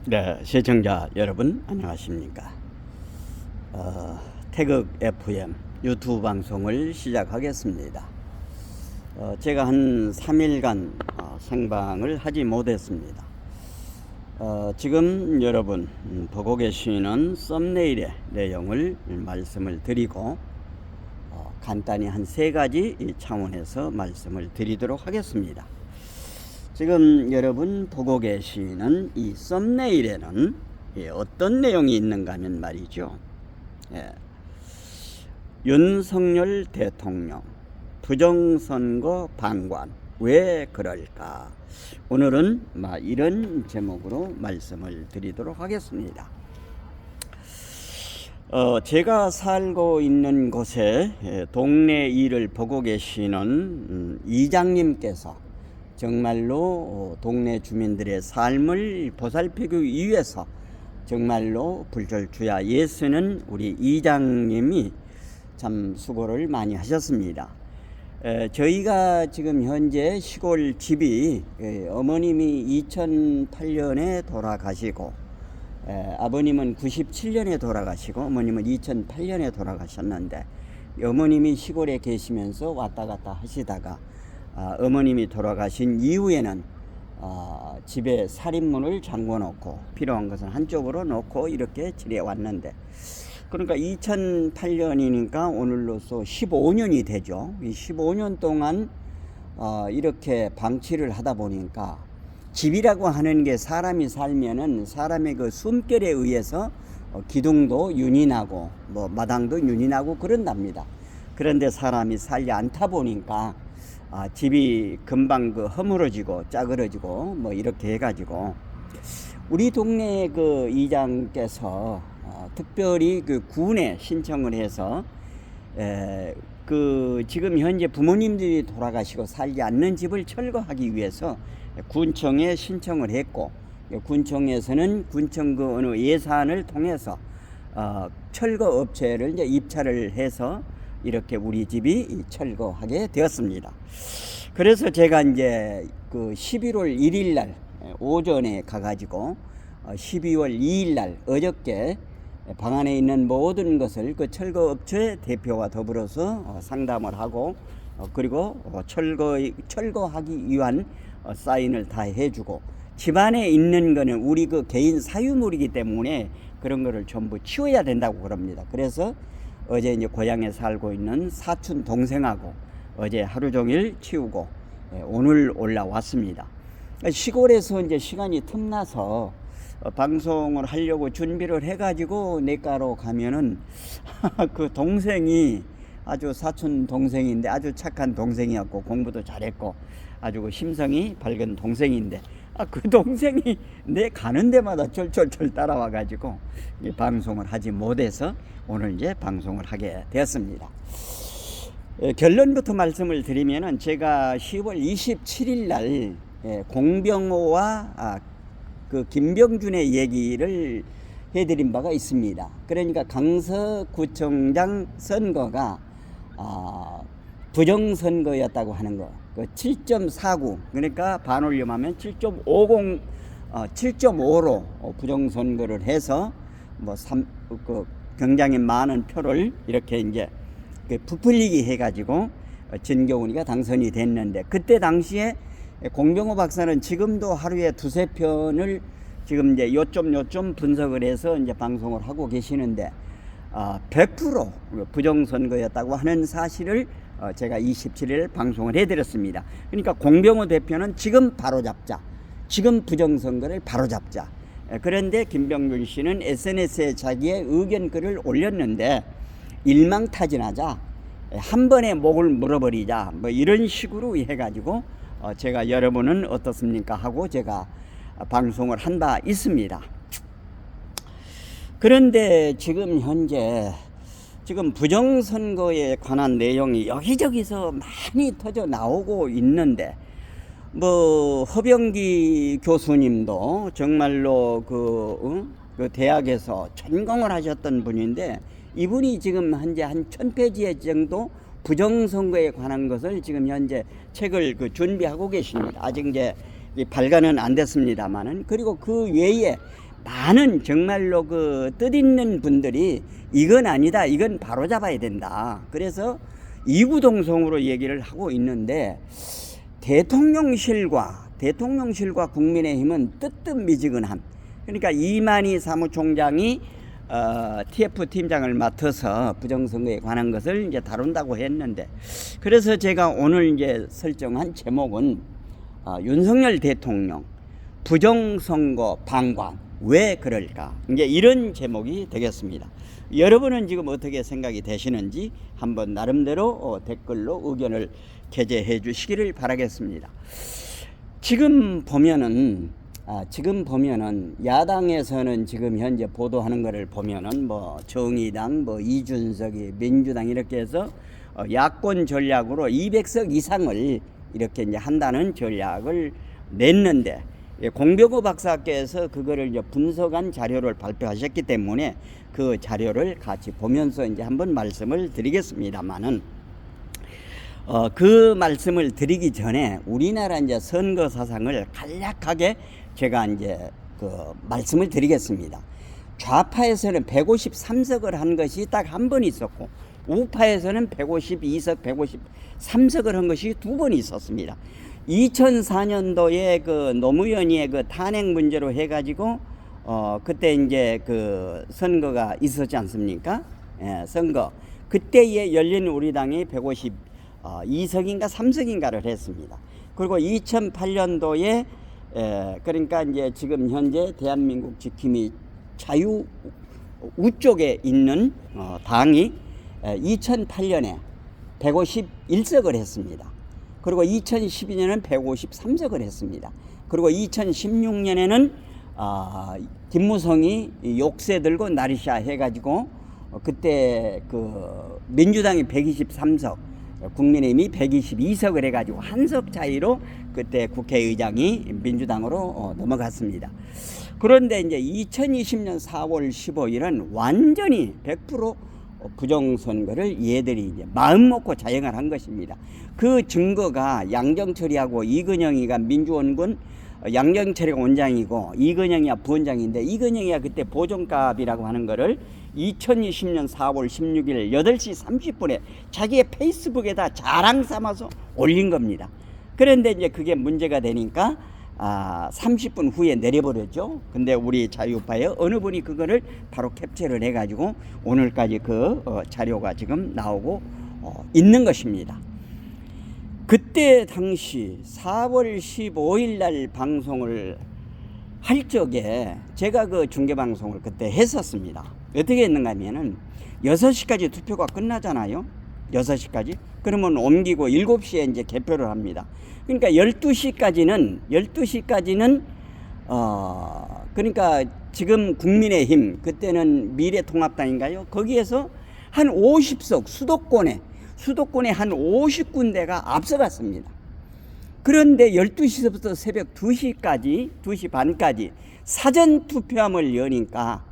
네, 시청자 여러분 안녕하십니까. 태극 FM 유튜브 방송을 시작하겠습니다. 제가 한 3일간 생방을 하지 못했습니다. 지금 여러분 보고 계시는 썸네일의 내용을 말씀을 드리고 간단히 한 3가지 차원에서 말씀을 드리도록 하겠습니다. 지금 여러분 보고 계시는 이 썸네일에는 어떤 내용이 있는가 하면 말이죠. 윤석열 대통령 부정선거 방관 왜 그럴까? 오늘은 이런 제목으로 말씀을 드리도록 하겠습니다. 제가 살고 있는 곳에 동네 일을 보고 계시는 이장님께서 정말로 동네 주민들의 삶을 보살피기 위해서 정말로 불철주야 애쓰는 우리 이장님이 참 수고를 많이 하셨습니다. 저희가 지금 현재 시골 집이 어머님이 2008년에 돌아가시고 아버님은 97년에 돌아가시고 어머님은 2008년에 돌아가셨는데 어머님이 시골에 계시면서 왔다 갔다 하시다가 어머님이 돌아가신 이후에는 집에 살인문을 잠궈 놓고 필요한 것은 한쪽으로 놓고 이렇게 지내왔는데, 그러니까 2008년이니까 오늘로써 15년이 되죠. 이 15년 동안 이렇게 방치를 하다 보니까 집이라고 하는 게 사람이 살면은 사람의 그 숨결에 의해서 기둥도 윤이 나고 마당도 윤이 나고 그런답니다. 그런데 사람이 살지 않다 보니까 집이 금방 허물어지고 짜그러지고 이렇게 해가지고 우리 동네 그 이장께서 특별히 그 군에 신청을 해서 지금 현재 부모님들이 돌아가시고 살지 않는 집을 철거하기 위해서 군청에 신청을 했고, 군청에서는 군청 어느 예산을 통해서 철거 업체를 이제 입찰을 해서 이렇게 우리 집이 철거하게 되었습니다. 그래서 제가 이제 11월 1일 날 오전에 가가지고 12월 2일 날 어저께 방 안에 있는 모든 것을 그 철거업체 대표와 더불어서 상담을 하고 그리고 철거하기 위한 사인을 다 해주고, 집안에 있는 거는 우리 개인 사유물이기 때문에 그런 거를 전부 치워야 된다고 그럽니다. 그래서 어제 이제 고향에 살고 있는 사촌 동생하고 어제 하루 종일 치우고 오늘 올라왔습니다. 시골에서 이제 시간이 틈나서 방송을 하려고 준비를 해가지고 내과로 가면은 그 동생이 아주 사촌 동생인데 아주 착한 동생이었고 공부도 잘했고 아주 그 심성이 밝은 동생인데 그 동생이 내 가는 데마다 철철철 따라와 가지고 방송을 하지 못해서 오늘 이제 방송을 하게 되었습니다. 결론부터 말씀을 드리면은 제가 10월 27일 날 공병호와 그 김병준의 얘기를 해드린 바가 있습니다. 그러니까 강서구청장 선거가 부정선거였다고 하는 거. 7.49 그러니까 반올림하면 7.50 7.5로 부정선거를 해서 굉장히 많은 표를 이렇게 이제 부풀리기 해가지고 진경훈이가 당선이 됐는데, 그때 당시에 공병호 박사는 지금도 하루에 2-3편을 지금 이제 요점 분석을 해서 이제 방송을 하고 계시는데 100% 부정선거였다고 하는 사실을 제가 27일 방송을 해드렸습니다. 그러니까 공병호 대표는 지금 바로잡자, 지금 부정선거를 바로잡자. 그런데 김병준 씨는 SNS에 자기의 의견 글을 올렸는데 일망타진하자, 한 번에 목을 물어버리자, 이런 식으로 해가지고 제가 여러분은 어떻습니까 하고 제가 방송을 한 바 있습니다. 그런데 지금 현재 부정선거에 관한 내용이 여기저기서 많이 터져 나오고 있는데, 허병기 교수님도 정말로 그 대학에서 전공을 하셨던 분인데, 이분이 지금 현재 한 1000페이지 정도 부정선거에 관한 것을 지금 현재 책을 준비하고 계십니다. 아직 이제 발간은 안 됐습니다만은. 그리고 그 외에 많은 정말로 그 뜻있는 분들이 이건 아니다, 이건 바로 잡아야 된다. 그래서 이구동성으로 얘기를 하고 있는데, 대통령실과 국민의힘은 뜨뜻미지근함. 그러니까 이만희 사무총장이 TF 팀장을 맡아서 부정선거에 관한 것을 이제 다룬다고 했는데, 그래서 제가 오늘 이제 설정한 제목은 윤석열 대통령 부정선거 방관 왜 그럴까? 이제 이런 제목이 되겠습니다. 여러분은 지금 어떻게 생각이 되시는지 한번 나름대로 댓글로 의견을 게재해 주시기를 바라겠습니다. 지금 보면은 야당에서는 지금 현재 보도하는 것을 보면은 뭐 정의당, 뭐 이준석이 민주당 이렇게 해서 야권 전략으로 200석 이상을 이렇게 이제 한다는 전략을 냈는데, 공병호 박사께서 그거를 이제 분석한 자료를 발표하셨기 때문에 그 자료를 같이 보면서 이제 한번 말씀을 드리겠습니다만은, 그 말씀을 드리기 전에 우리나라 이제 선거 사상을 간략하게 제가 이제 그 말씀을 드리겠습니다. 좌파에서는 153석을 한 것이 딱 한 번 있었고, 우파에서는 152석, 153석을 한 것이 두 번 있었습니다. 2004년도에 그 노무현이의 그 탄핵 문제로 해가지고 그때 이제 그 선거가 있었지 않습니까? 선거 그때에 열린우리당이 152석인가 3석인가를 했습니다. 그리고 2008년도에 그러니까 이제 지금 현재 대한민국 지킴이 자유 우쪽에 있는 당이 2008년에 151석을 했습니다. 그리고 2012년은 153석을 했습니다. 그리고 2016년에는 김무성이 욕세 들고 나리샤 해가지고 그때 그 민주당이 123석, 국민의힘이 122석을 해가지고 한 석 차이로 그때 국회의장이 민주당으로 넘어갔습니다. 그런데 이제 2020년 4월 15일은 완전히 100% 부정선거를 얘들이 이제 마음 먹고 자행을 한 것입니다. 그 증거가 양정철이하고 이근영이가 민주원군, 양정철이가 원장이고 이근영이가 부원장인데, 이근영이가 그때 보정값이라고 하는 거를 2020년 4월 16일 8시 30분에 자기의 페이스북에다 자랑 삼아서 올린 겁니다. 그런데 이제 그게 문제가 되니까 30분 후에 내려버렸죠. 근데 우리 자유파의 어느 분이 그거를 바로 캡처를 해가지고 오늘까지 그 자료가 지금 나오고 있는 것입니다. 그때 당시 4월 15일 날 방송을 할 적에 제가 그 중계방송을 그때 했었습니다. 어떻게 했는가 하면은 6시까지 투표가 끝나잖아요. 6시까지. 그러면 옮기고 7시에 이제 개표를 합니다. 그러니까 12시까지는 그러니까 지금 국민의힘, 그때는 미래통합당인가요? 거기에서 한 50석 수도권에 한 50군데가 앞서갔습니다. 그런데 12시부터 새벽 2시까지, 2시 반까지 사전투표함을 여니까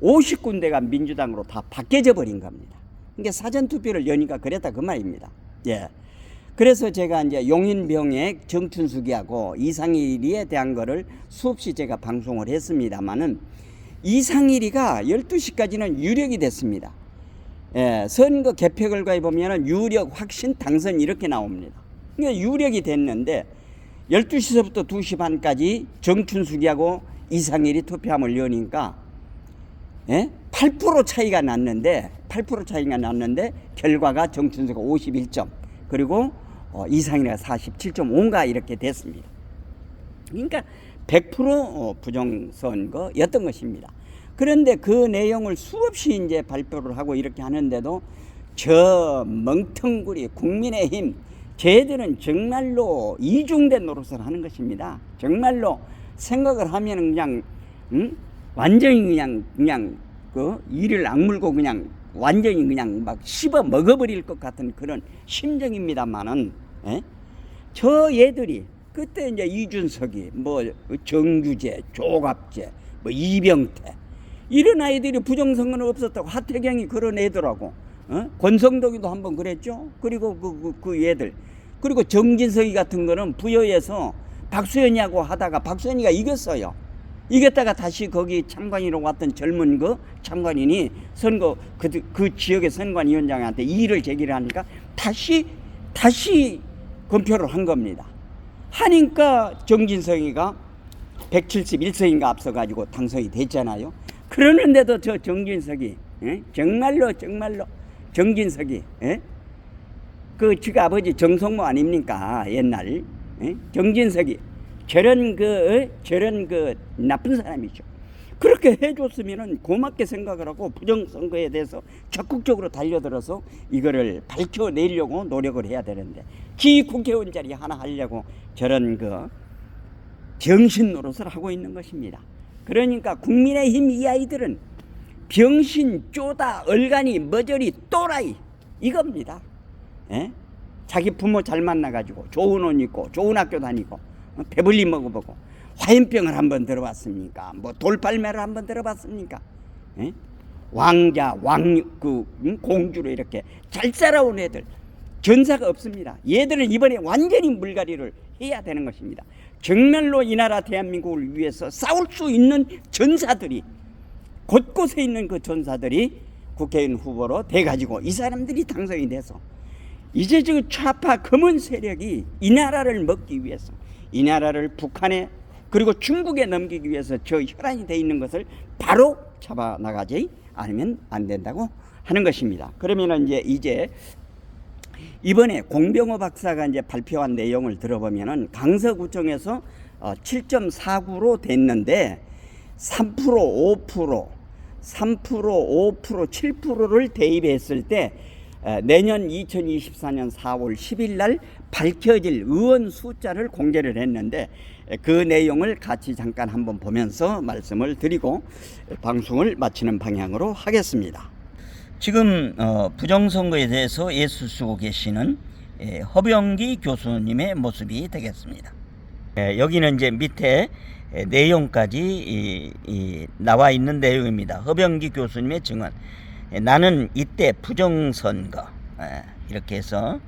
50군데가 민주당으로 다 바뀌어져 버린 겁니다. 그러니까 사전투표를 여니까 그랬다 그 말입니다. 예. 그래서 제가 이제 용인병의 정춘숙이하고 이상일이에 대한 거를 수없이 제가 방송을 했습니다만은, 이상일이가 12시까지는 유력이 됐습니다. 예, 선거 개표 결과에 보면은 유력, 확신, 당선 이렇게 나옵니다. 그러니까 유력이 됐는데 12시서부터 2시 반까지 정춘숙이하고 이상일이 투표함을 여니까 8% 차이가 났는데 결과가 정춘숙이 51점, 그리고 이상일이가 47.5인가 이렇게 됐습니다. 그러니까 100% 부정선거였던 것입니다. 그런데 그 내용을 수없이 이제 발표를 하고 이렇게 하는데도 저 멍텅구리 국민의힘, 쟤들은 정말로 이중된 노릇을 하는 것입니다. 정말로 생각을 하면 그냥 완전히 그냥 그 이를 악물고 그냥 완전히 그냥 막 씹어 먹어버릴 것 같은 그런 심정입니다만은, 저 얘들이 그때 이제 이준석이 뭐 정규재, 조갑재, 뭐 이병태 이런 아이들이 부정선거는 없었다고 하태경이 그런 애더라고. 권성동이도 한번 그랬죠. 그리고 그 얘들, 그리고 정진석이 같은 거는 부여에서 박수현이하고 하다가 박수현이가 이겼어요. 이겼다가 다시 거기 참관인으로 왔던 젊은 그 참관인이 선거 그 지역의 선관위원장한테 이의를 제기를 하니까 다시 검표를 한 겁니다. 하니까 정진석이가 171석인가 앞서가지고 당선이 됐잖아요. 그러는데도 저 정진석이 정말로 정진석이 그 지가 아버지 정성모 아닙니까? 옛날 정진석이 저런 그 나쁜 사람이죠. 그렇게 해줬으면은 고맙게 생각을 하고 부정선거에 대해서 적극적으로 달려들어서 이거를 밝혀내려고 노력을 해야 되는데 기 국회의원 자리 하나 하려고 저런 그 병신 노릇을 하고 있는 것입니다. 그러니까 국민의힘 이 아이들은 병신, 쪼다, 얼간이, 머저리, 또라이 이겁니다. 자기 부모 잘 만나가지고 좋은 옷 입고 좋은 학교 다니고 배불리 먹어보고 화염병을 한번 들어봤습니까? 뭐 돌팔매를 한번 들어봤습니까? 왕자, 공주로 이렇게 잘 살아온 애들 전사가 없습니다. 얘들은 이번에 완전히 물갈이를 해야 되는 것입니다. 정말로 이 나라 대한민국을 위해서 싸울 수 있는 전사들이 곳곳에 있는 그 전사들이 국회의원 후보로 돼가지고 이 사람들이 당선이 돼서 이제 저 좌파 검은 세력이 이 나라를 먹기 위해서 이 나라를 북한에 그리고 중국에 넘기기 위해서 저 혈안이 돼 있는 것을 바로 잡아 나가지 않으면 안 된다고 하는 것입니다. 그러면은 이제 이번에 공병호 박사가 이제 발표한 내용을 들어보면은 강서구청에서 7.49로 됐는데 3%, 5%, 7%를 대입했을 때 내년 2024년 4월 10일 날 밝혀질 의원 숫자를 공개를 했는데 그 내용을 같이 잠깐 한번 보면서 말씀을 드리고 방송을 마치는 방향으로 하겠습니다. 지금 부정선거에 대해서 애쓰 쓰고 계시는 허병기 교수님의 모습이 되겠습니다. 여기는 이제 밑에 내용까지 나와 있는 내용입니다. 허병기 교수님의 증언. 나는 이때 부정선거 이렇게 해서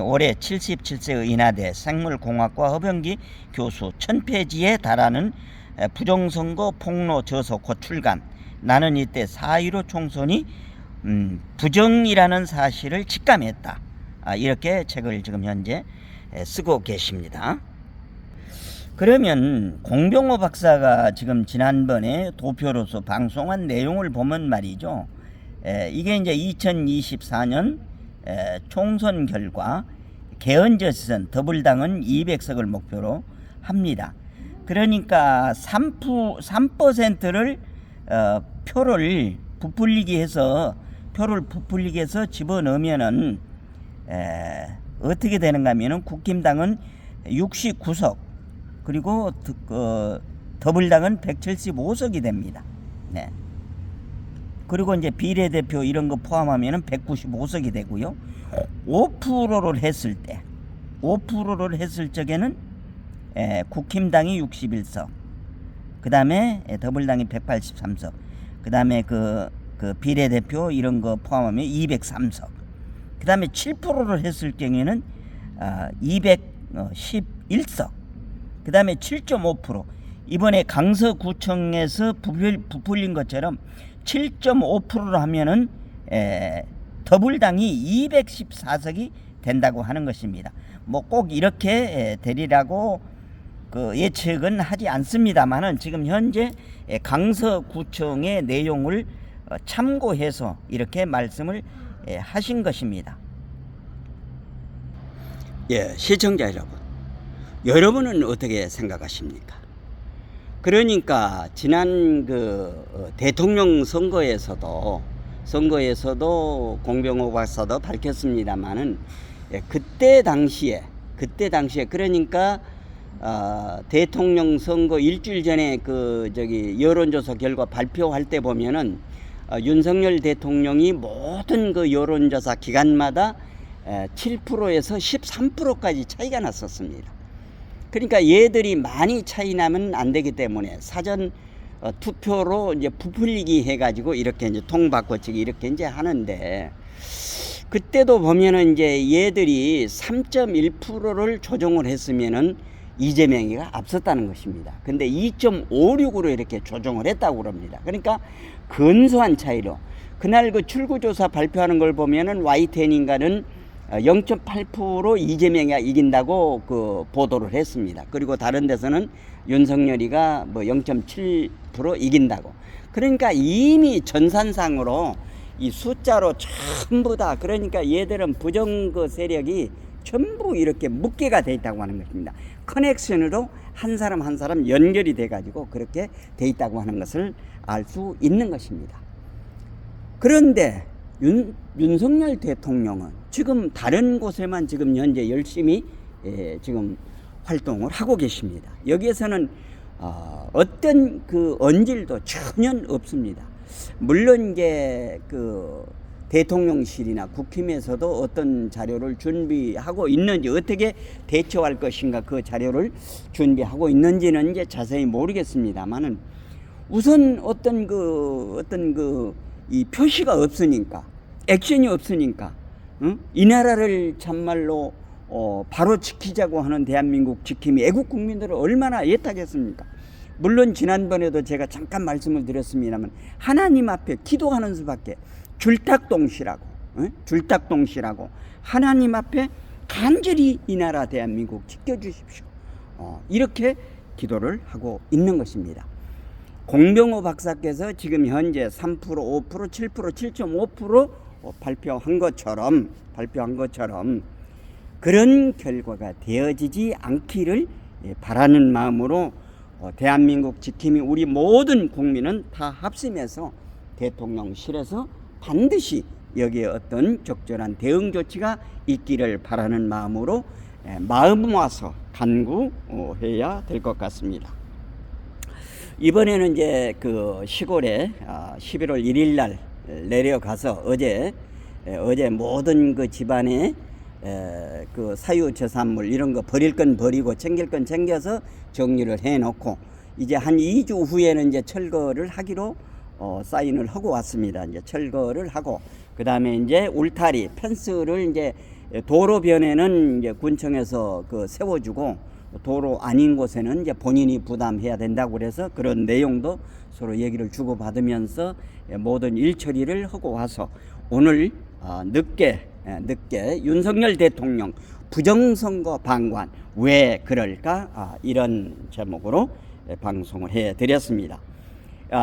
올해 77세의 인하대 생물공학과 허병기 교수 1000페이지에 달하는 부정선거 폭로 저서 곧 출간. 나는 이때 4.15 총선이 부정이라는 사실을 직감했다. 이렇게 책을 지금 현재 쓰고 계십니다. 그러면 공병호 박사가 지금 지난번에 도표로서 방송한 내용을 보면 말이죠. 이게 이제 2024년 총선 결과 개헌저선 더불당은 200석을 목표로 합니다. 그러니까 3%를 표를 부풀리기 해서 집어넣으면은 어떻게 되는가 하면은 국힘당은 69석 그리고 더불당은 175석이 됩니다. 네. 그리고 이제 비례대표 이런 거 포함하면은 195석이 되고요. 5%를 했을 적에는 국힘당이 61석, 그 다음에 더불당이 183석, 그 다음에 그 비례대표 이런 거 포함하면 203석, 그 다음에 7%를 했을 경우에는 211석, 그 다음에 7.5% 이번에 강서구청에서 부풀린 것처럼 7.5%로 하면은 더불당이 214석이 된다고 하는 것입니다. 뭐 꼭 이렇게 되리라고 그 예측은 하지 않습니다만은 지금 현재 강서구청의 내용을 참고해서 이렇게 말씀을 하신 것입니다. 시청자 여러분은 어떻게 생각하십니까? 그러니까 지난 대통령 선거에서도 공병호 박사도 밝혔습니다만은 그때 당시에 그러니까 대통령 선거 일주일 전에 여론조사 결과 발표할 때 보면은 윤석열 대통령이 모든 여론조사 기간마다 7%에서 13%까지 차이가 났었습니다. 그러니까 얘들이 많이 차이 나면 안 되기 때문에 사전 투표로 이제 부풀리기 해가지고 이렇게 이제 통바꿔치기 이렇게 이제 하는데 그때도 보면은 이제 얘들이 3.1%를 조정을 했으면은 이재명이가 앞섰다는 것입니다. 근데 2.56으로 이렇게 조정을 했다고 그럽니다. 그러니까 근소한 차이로 그날 그 출구조사 발표하는 걸 보면은 YTN인가는 0.8% 이재명이 이긴다고 그 보도를 했습니다. 그리고 다른 데서는 윤석열이가 뭐 0.7% 이긴다고. 그러니까 이미 전산상으로 이 숫자로 전부 다, 그러니까 얘들은 부정 그 세력이 전부 이렇게 묶개가 돼 있다고 하는 것입니다. 커넥션으로 한 사람 한 사람 연결이 돼 가지고 그렇게 돼 있다고 하는 것을 알 수 있는 것입니다. 그런데 윤석열 대통령은 지금 다른 곳에만 지금 현재 열심히 지금 활동을 하고 계십니다. 여기에서는 어떤 그 언질도 전혀 없습니다. 물론 이제 그 대통령실이나 국힘에서도 어떤 자료를 준비하고 있는지, 어떻게 대처할 것인가 그 자료를 준비하고 있는지는 이제 자세히 모르겠습니다만은, 우선 어떤 이 표시가 없으니까, 액션이 없으니까, 이 나라를 참말로 바로 지키자고 하는 대한민국 지킴이 애국 국민들을 얼마나 애타겠습니까? 물론 지난번에도 제가 잠깐 말씀을 드렸습니다만, 하나님 앞에 기도하는 수밖에, 줄탁동시라고 하나님 앞에 간절히 이 나라 대한민국 지켜주십시오, 이렇게 기도를 하고 있는 것입니다. 공병호 박사께서 지금 현재 3%, 5%, 7%, 7.5% 발표한 것처럼 그런 결과가 되어지지 않기를 바라는 마음으로 대한민국 지킴이 우리 모든 국민은 다 합심해서 대통령실에서 반드시 여기에 어떤 적절한 대응 조치가 있기를 바라는 마음으로 마음 모아서 간구해야 될 것 같습니다. 이번에는 이제 그 시골에 11월 1일 날 내려가서 어제 모든 그 집안에 그 사유재산물 이런 거 버릴 건 버리고 챙길 건 챙겨서 정리를 해 놓고, 이제 한 2주 후에는 이제 철거를 하기로 사인을 하고 왔습니다. 이제 철거를 하고, 그 다음에 이제 울타리 펜스를 이제 도로변에는 이제 군청에서 그 세워주고, 도로 아닌 곳에는 이제 본인이 부담해야 된다고 그래서 그런 내용도 서로 얘기를 주고받으면서 모든 일 처리를 하고 와서 오늘 늦게 윤석열 대통령 부정선거 방관 왜 그럴까, 이런 제목으로 방송을 해드렸습니다.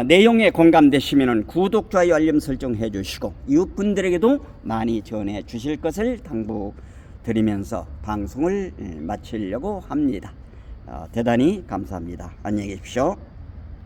내용에 공감되시면 구독, 좋아요, 알림 설정 해주시고 이웃분들에게도 많이 전해 주실 것을 당부드리면서 방송을 마치려고 합니다. 대단히 감사합니다. 안녕히 계십시오.